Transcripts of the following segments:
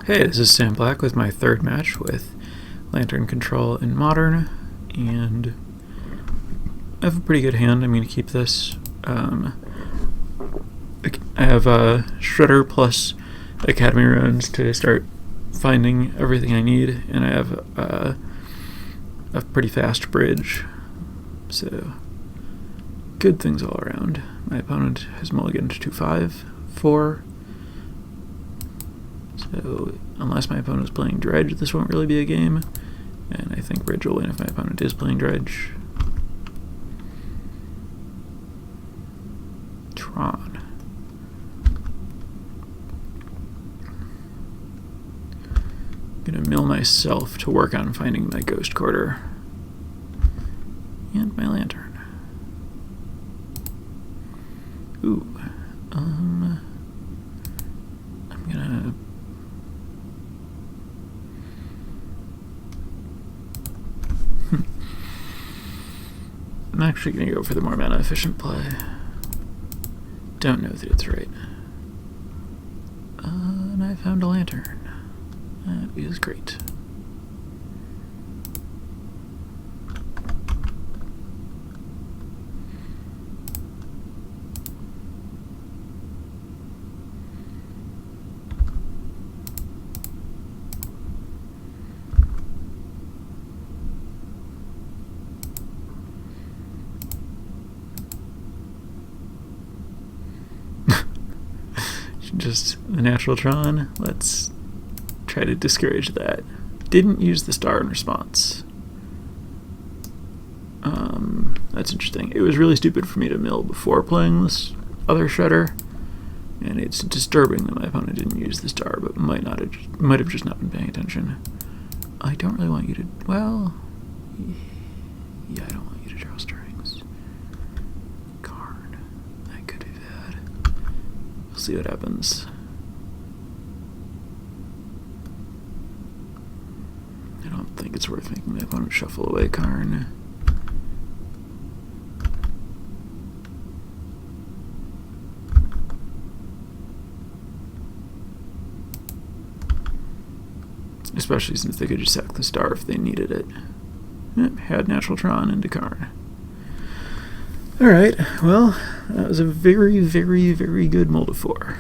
Hey, this is Sam Black with my third match with Lantern Control in Modern, and I have a pretty good hand. I'm going to keep this. I have Shredder plus Academy runes to start finding everything I need, and I have a pretty fast bridge, so good things all around. My opponent has mulliganed to 5-4. So, unless my opponent is playing Dredge, this won't really be a game. And I think Bridge will win if my opponent is playing Dredge. Tron. I'm gonna mill myself to work on finding my Ghost Quarter. And my Lantern. Ooh. I'm gonna... I'm actually going to go for the more mana efficient play. Don't know that it's right. And I found a Lantern. That is great. Just the natural Tron. Let's try to discourage that. Didn't use the star in response. That's interesting. It was really stupid for me to mill before playing this other Shredder, and it's disturbing that my opponent didn't use the star, but might have just not been paying attention. I don't really want you to. Well, yeah, I don't want you to draw strings. Karn. That could be bad. We'll see what happens. I don't think it's worth making my opponent shuffle away Karn. Especially since they could just sack the star if they needed it. Yep, had natural Tron into Karn. Alright, well, that was a very, very, very good Moldifor.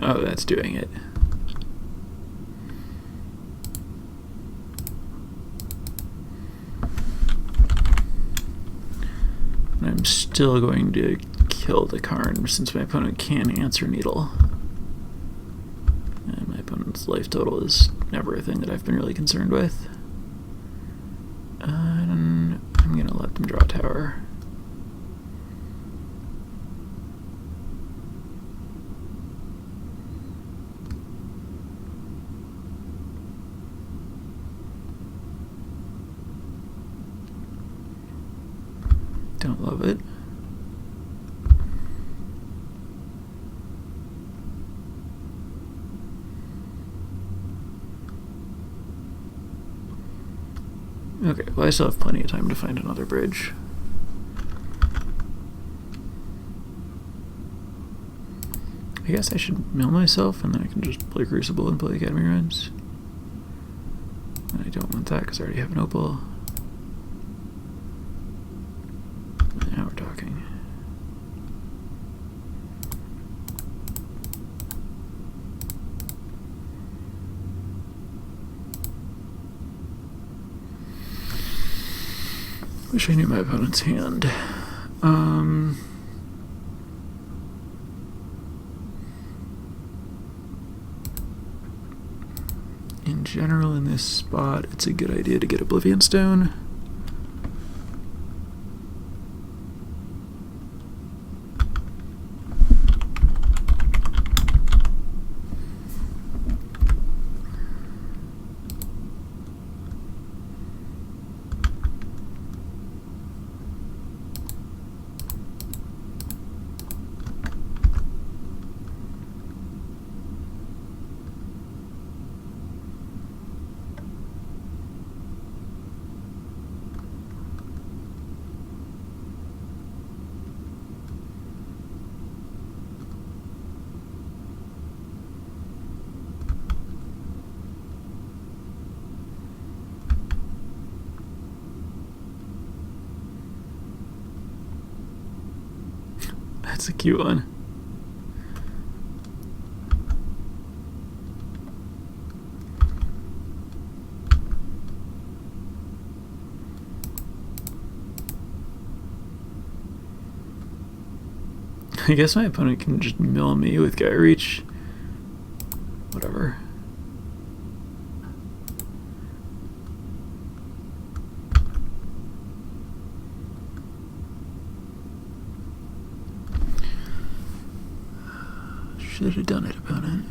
Oh, that's doing it. I'm still going to kill the Karn since my opponent can answer Needle. And my opponent's life total is never a thing that I've been really concerned with. And I'm going to let them draw a tower. Don't love it. Okay, well, I still have plenty of time to find another bridge. I guess I should mill myself and then I can just play Crucible and play Academy runes. And I don't want that because I already have an Opal. Now we're talking. Wish I knew my opponent's hand. In general, in this spot, it's a good idea to get Oblivion Stone. It's a cute one. I guess my opponent can just mill me with Gaia Reach. Whatever. Should have done it, opponent.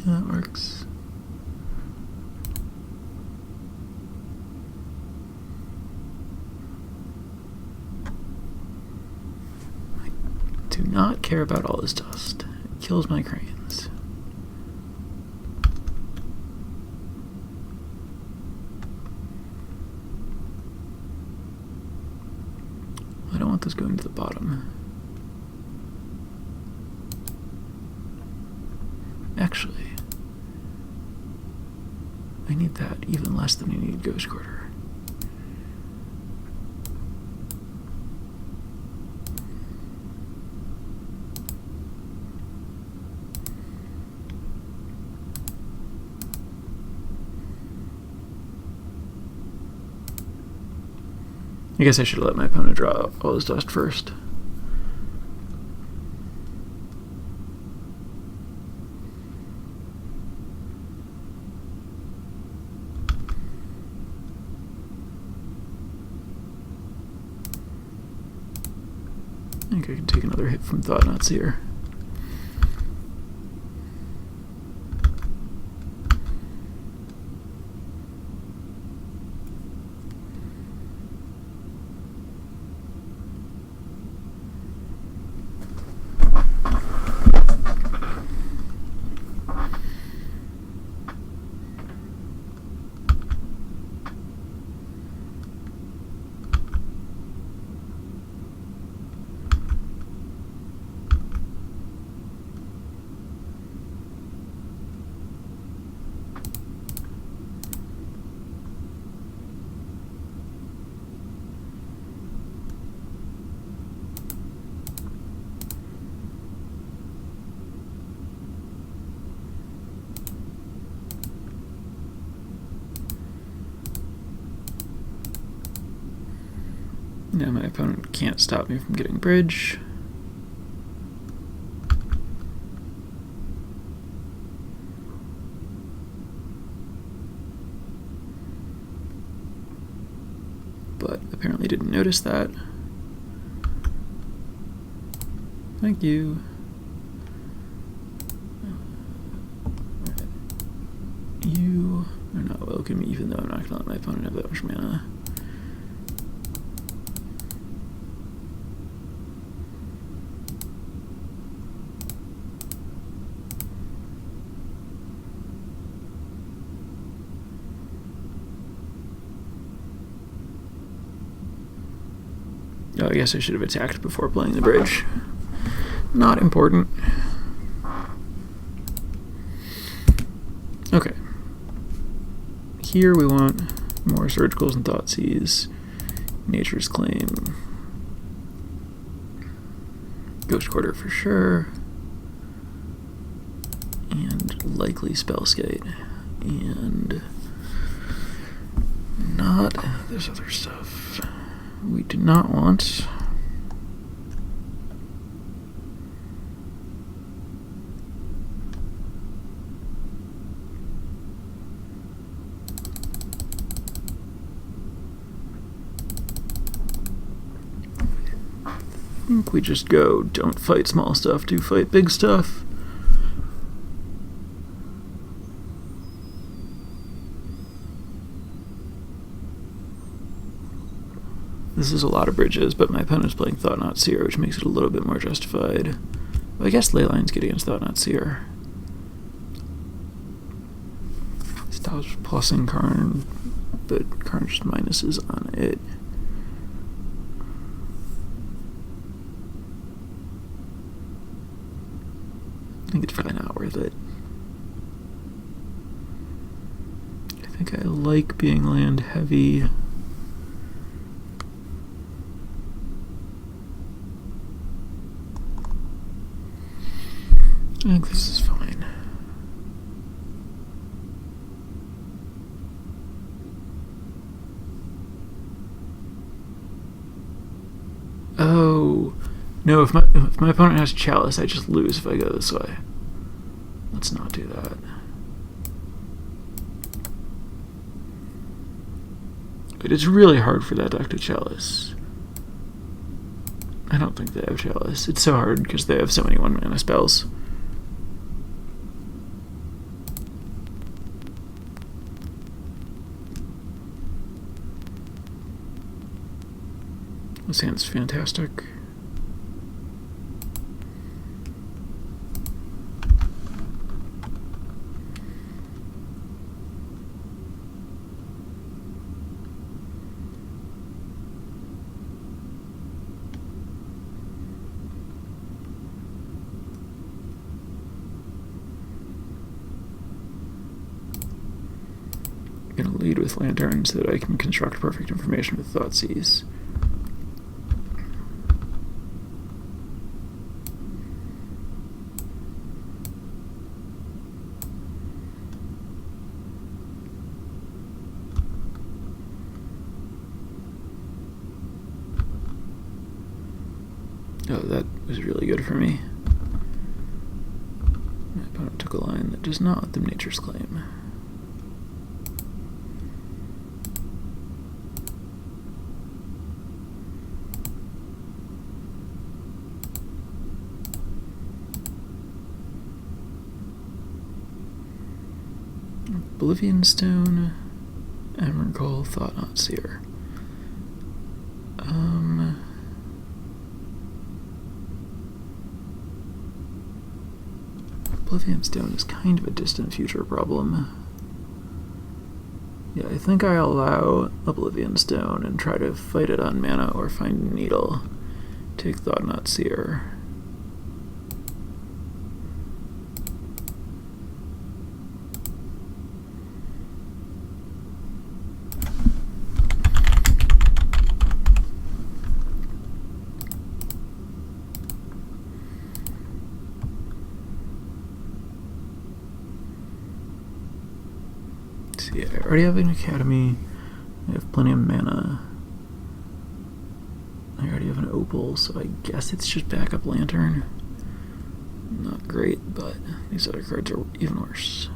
Yeah, that works. I do not care about all this dust. It kills my cranes. I don't want this going to the bottom. Actually, I need that even less than I need Ghost Quarter. I guess I should have let my opponent draw all his dust first. I think I can take another hit from Thought-Knot Seer. Now my opponent can't stop me from getting bridge. But apparently didn't notice that. Thank you. You are not welcome, even though I'm not gonna let my opponent have that much mana. Oh, I guess I should have attacked before playing the bridge. Not important. Okay. Here we want more Surgicals and Thoughtseize. Nature's Claim. Ghost Quarter for sure. And likely Spellskite. And not this other stuff. We do not want. I think we just go, don't fight small stuff, do fight big stuff. This is a lot of bridges, but my opponent's playing Thought-Knot Seer, which makes it a little bit more justified. Well, I guess Leyline's good against Thought-Knot Seer. Stops plussing Karn, but Karn just minuses on it. think it's probably not worth it. I think I like being land heavy. I think this is fine. Oh, no, if my opponent has Chalice, I just lose if I go this way. Let's not do that. It is really hard for that deck to Chalice. I don't think they have Chalice. It's so hard because they have so many 1-mana spells. This hand's fantastic. I'm gonna lead with Lantern so that I can construct perfect information with Thoughtseize. Oh, that was really good for me. My opponent took a line that does not let them Nature's Claim. Oblivion Stone, Emrakul, Thought-Knot Seer. Oblivion Stone is kind of a distant future problem. Yeah, I think I allow Oblivion Stone and try to fight it on mana or find a needle. Take Thought-Knot Seer. See, I already have an Academy. I have plenty of mana. I already have an Opal, so I guess it's just backup Lantern. Not great, but these other cards are even worse.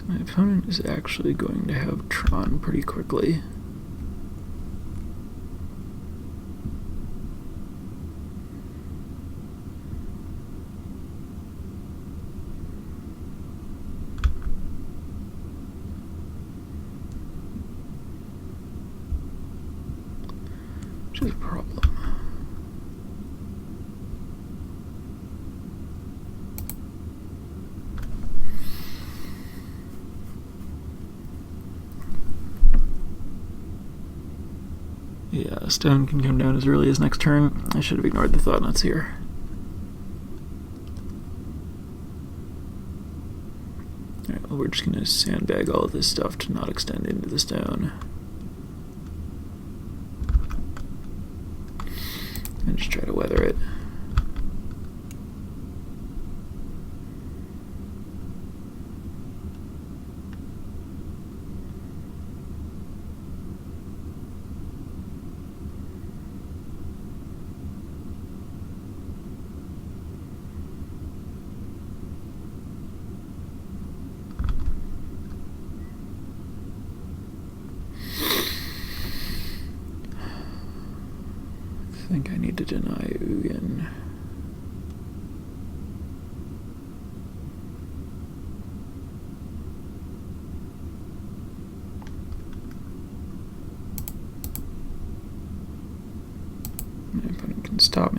My opponent is actually going to have Tron pretty quickly. Which is a problem. Yeah, Stone can come down as early as next turn. I should have ignored the Thought-Knot Seer. Alright, well, we're just gonna sandbag all of this stuff to not extend into the stone. And just try to weather it. I think I need to deny Ugin. My opponent can stop me.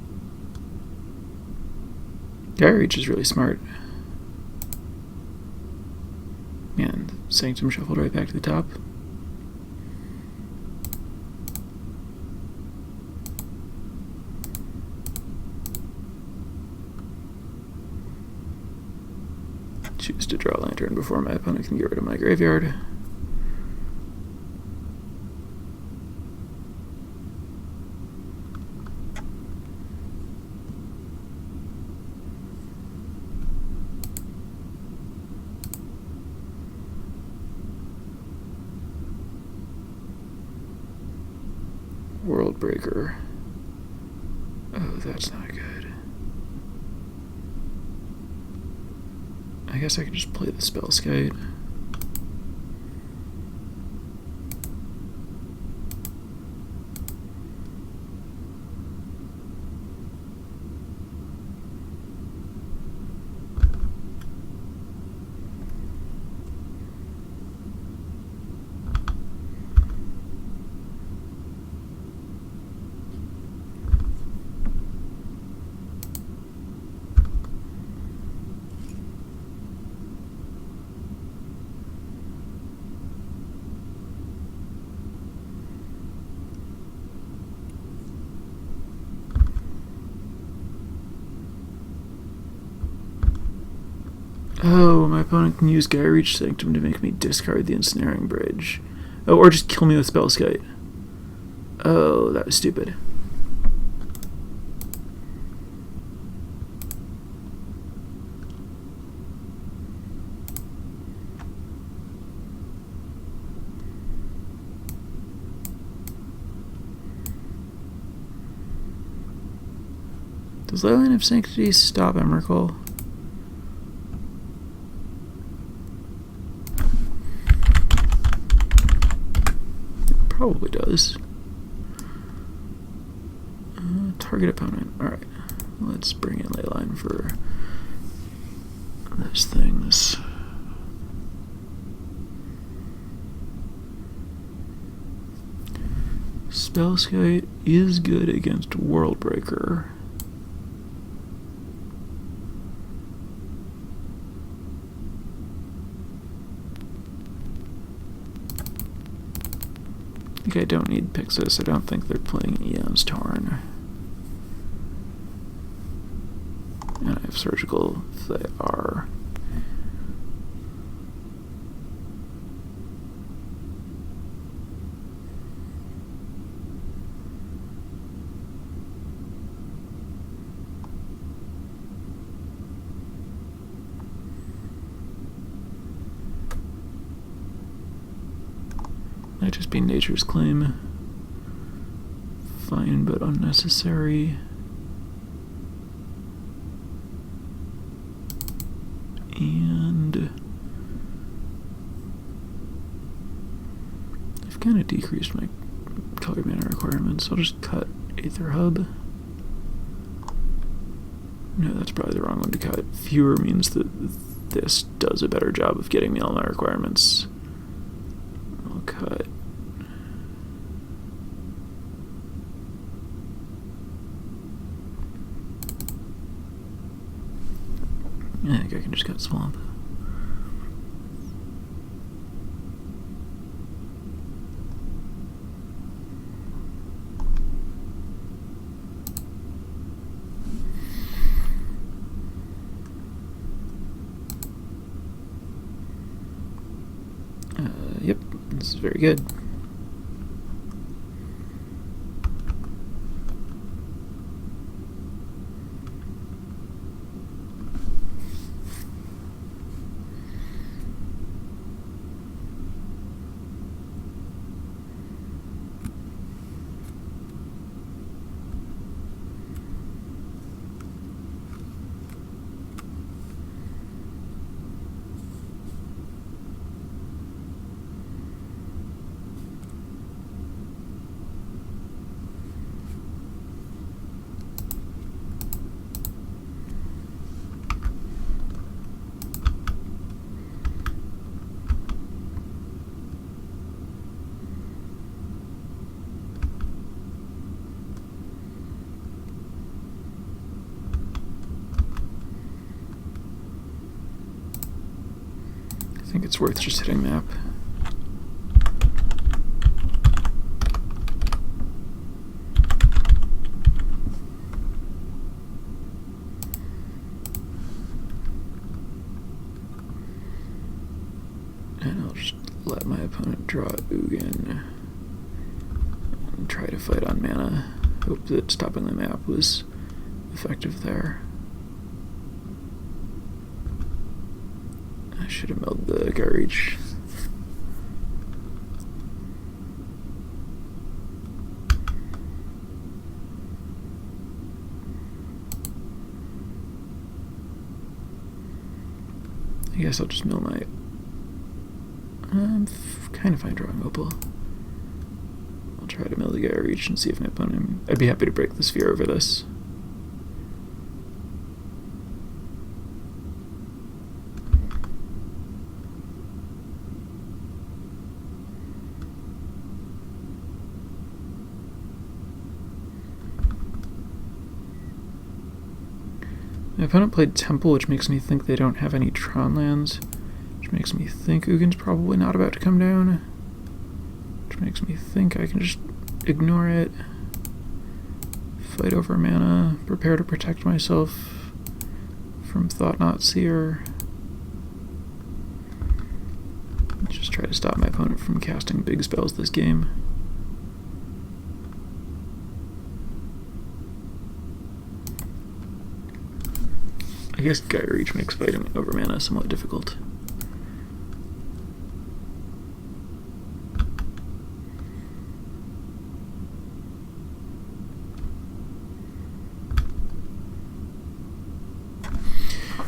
Reach is really smart. Man, Sanctum shuffled right back to the top. Choose to draw a Lantern before my opponent can get rid of my graveyard. Worldbreaker. Oh, that's not good. I guess I could just play the Spellskite. Oh, my opponent can use Reach Sanctum to make me discard the Ensnaring Bridge. Oh, or just kill me with Spellskite. Oh, that was stupid. Does Leyline of Sanctity stop Emrakul? Probably does. Target opponent. Alright. Let's bring in Leyline for those things. Spellskite is good against Worldbreaker. I think I don't need Pixis. I don't think they're playing Eon's Torn. And I have Surgical if they are. Might just be Nature's Claim. Fine, but unnecessary. And I've kind of decreased my colored mana requirements. I'll just cut Aether Hub. No, that's probably the wrong one to cut. Fewer means that this does a better job of getting me all my requirements. I'll cut. I think I can just cut Swamp. Yep, this is very good. think it's worth just hitting map. And I'll just let my opponent draw Ugin and try to fight on mana. Hope that stopping the map was effective there. I should have milled the Garreach. I guess I'll just mill my... I'm kind of fine drawing Opal. I'll try to mill the Garreach and see if my opponent... I'd be happy to break the sphere over this. My opponent played Temple, which makes me think they don't have any Tron lands, which makes me think Ugin's probably not about to come down, which makes me think I can just ignore it, fight over mana, prepare to protect myself from Thought-Knot Seer, just try to stop my opponent from casting big spells this game. I guess Garreach makes fighting over mana somewhat difficult.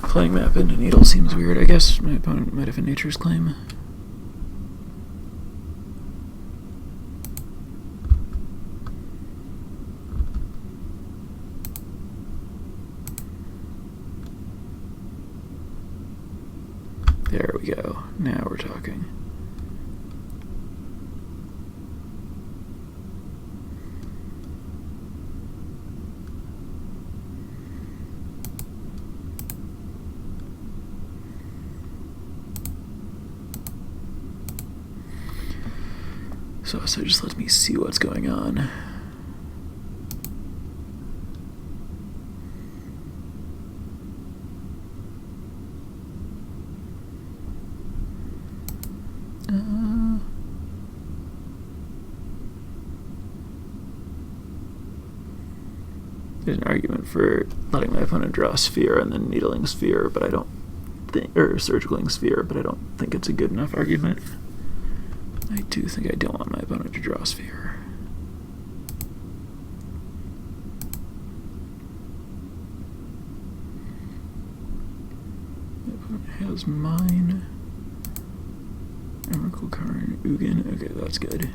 Playing map into Needle seems weird. I guess my opponent might have a Nature's Claim. There we go. Now we're talking. So just let me see what's going on. There's an argument for letting my opponent draw a Sphere and then needling Sphere, but I don't think, or surgicaling Sphere, but I don't think it's a good enough argument. I do think I don't want my opponent to draw a Sphere. My opponent has mine. Emrakul Karn, Ugin. Okay, that's good.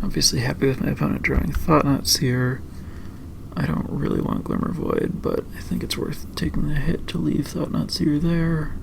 Obviously happy with my opponent drawing Thought-Knot Seer. I don't really want Glimmer Void, but I think it's worth taking the hit to leave Thought-Knot Seer there.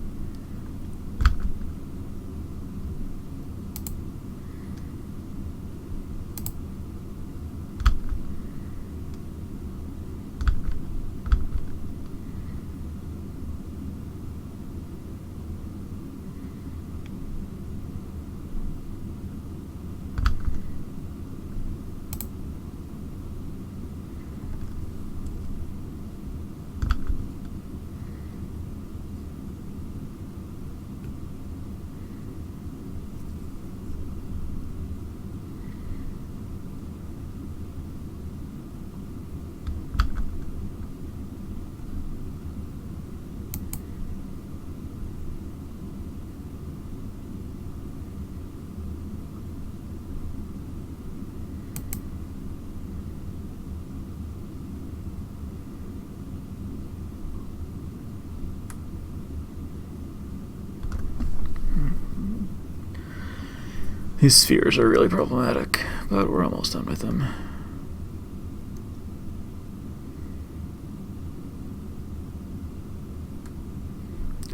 These spheres are really problematic, but we're almost done with them.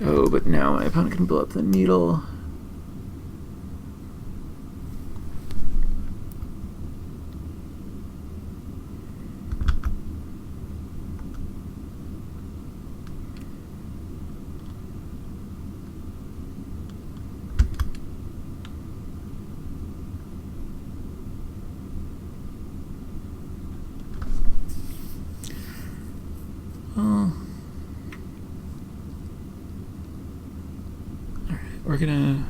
Oh, but now my opponent can blow up the needle. We're gonna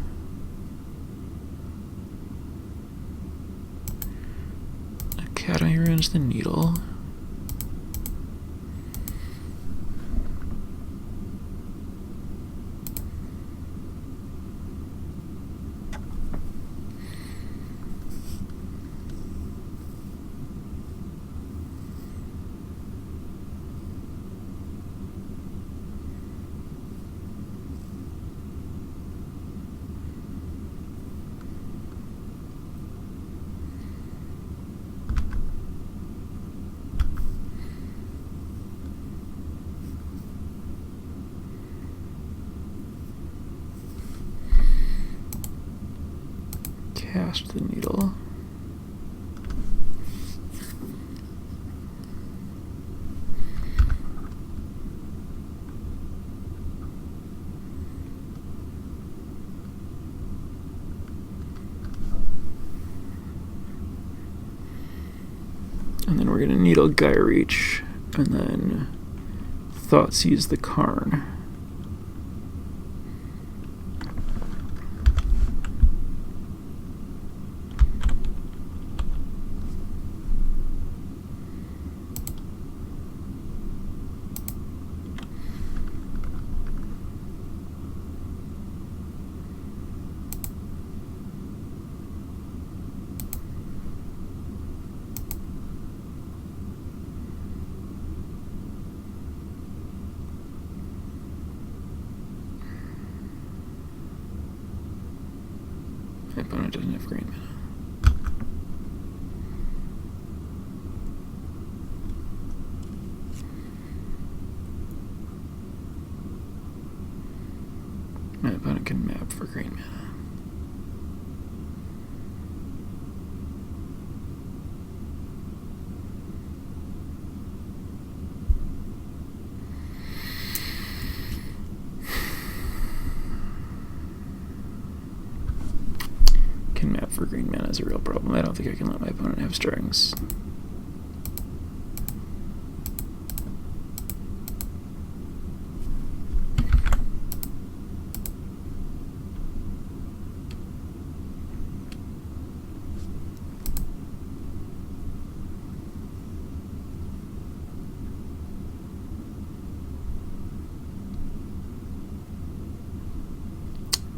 Academy ruins the needle. Cast the needle. And then we're going to needle Gaia Reach, and then Thoughtseize the Karn. My opponent doesn't have green mana. My opponent can map for green mana. Can map for green mana is a real problem. I don't think I can let my opponent have strings.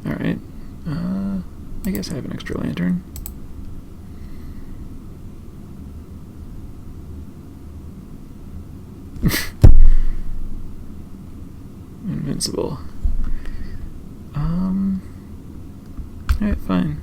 Alright. I guess I have an extra lantern. Invincible. Alright, fine.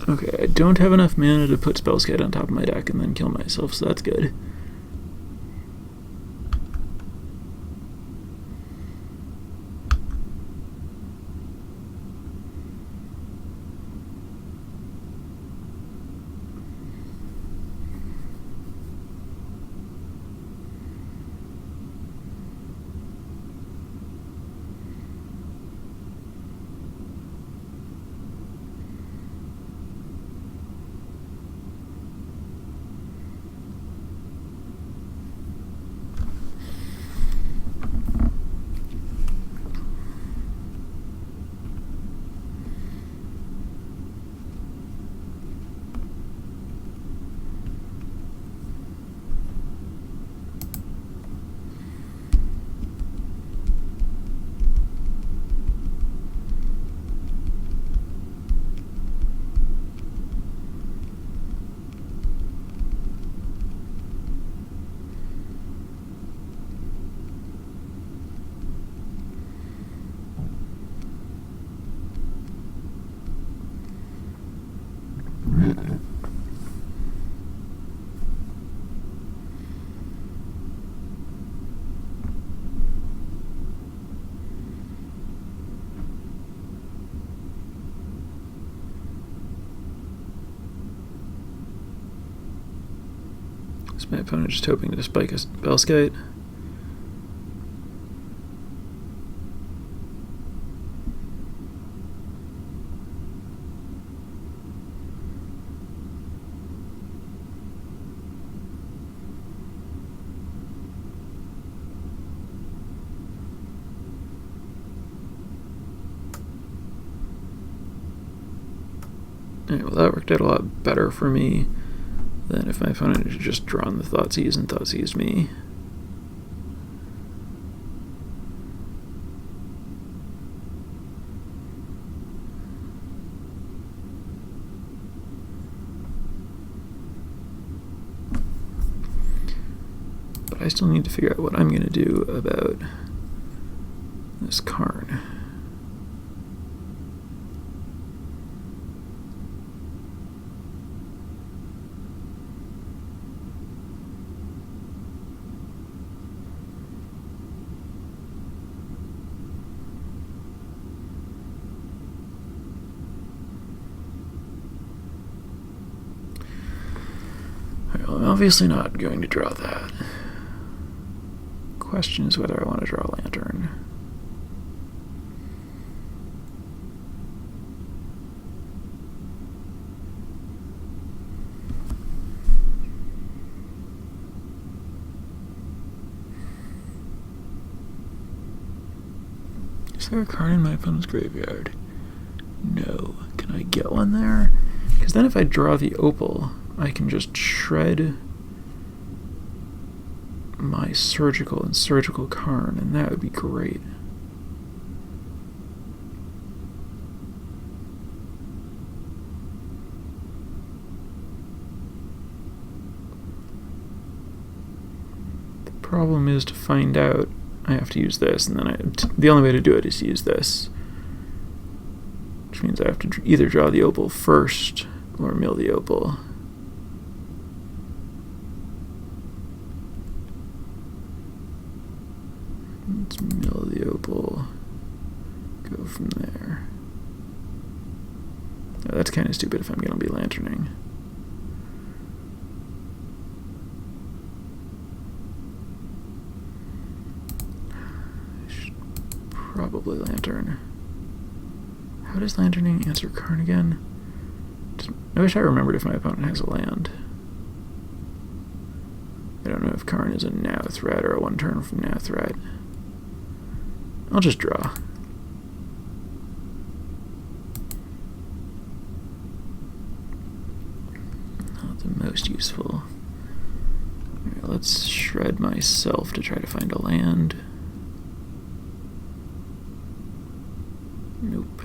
Okay, I don't have enough mana to put Spellskite on top of my deck and then kill myself, so that's good. Is my opponent just hoping to spike a Spellskite? Alright, well that worked out a lot better for me than if my opponent had just drawn the Thoughtseize and Thoughtseized me. But I still need to figure out what I'm going to do about this Karn. Well, I'm obviously not going to draw that. Question is whether I want to draw a Lantern. Is there a card in my opponent's graveyard? No. Can I get one there? Because then if I draw the Opal, I can just shred my Surgical and Surgical Karn, and that would be great. The problem is to find out, I have to use this, and then the only way to do it is to use this. Which means I have to either draw the Opal first or mill the Opal. Let's mill the Opal, go from there. Oh, that's kind of stupid if I'm going to be lanterning. I should probably lantern. How does lanterning answer Karn again? I wish I remembered if my opponent has a land. I don't know if Karn is a now threat or a one turn from now threat. I'll just draw. Not the most useful. Alright, let's shred myself to try to find a land. Nope.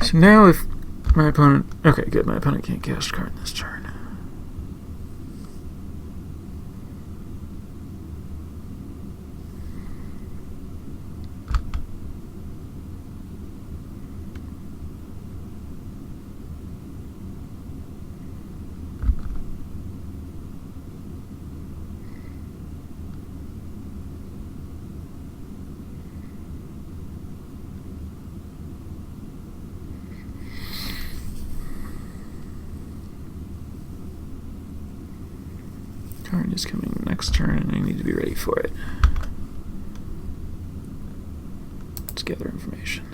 So now if my opponent... Okay, good. My opponent can't cast Karn this turn. Karn is coming next turn, and I need to be ready for it. Let's gather information.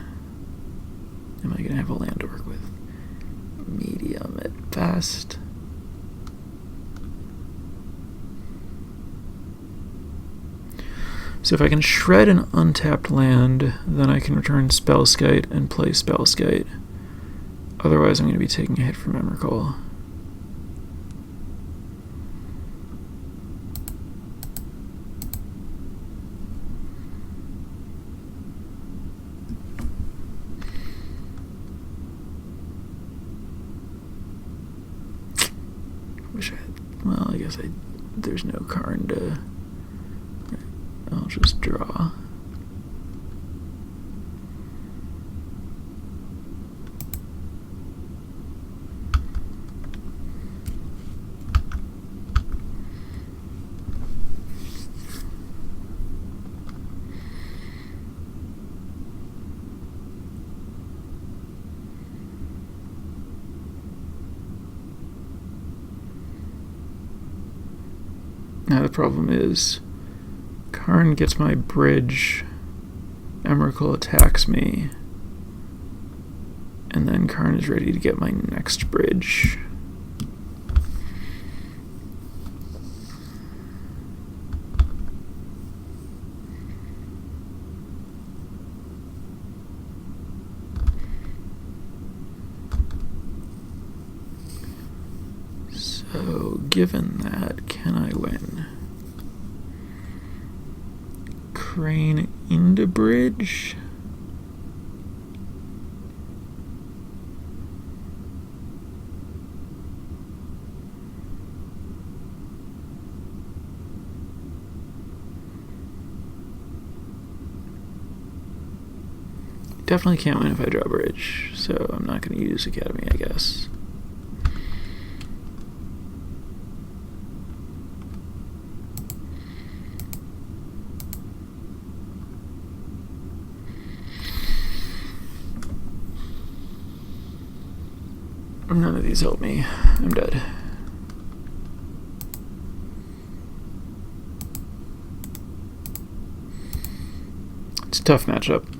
Am I going to have a land to work with? Medium at best. So if I can shred an untapped land, then I can return Spellskite and play Spellskite. Otherwise, I'm going to be taking a hit from Emrakul. Well, I guess there's no Karn to... I'll just draw. Now the problem is, Karn gets my bridge, Emrakul attacks me, and then Karn is ready to get my next bridge. So, given that, can I win? Crane into bridge? Definitely can't win if I draw bridge, so I'm not going to use Academy, I guess. None of these help me. I'm dead. It's a tough matchup.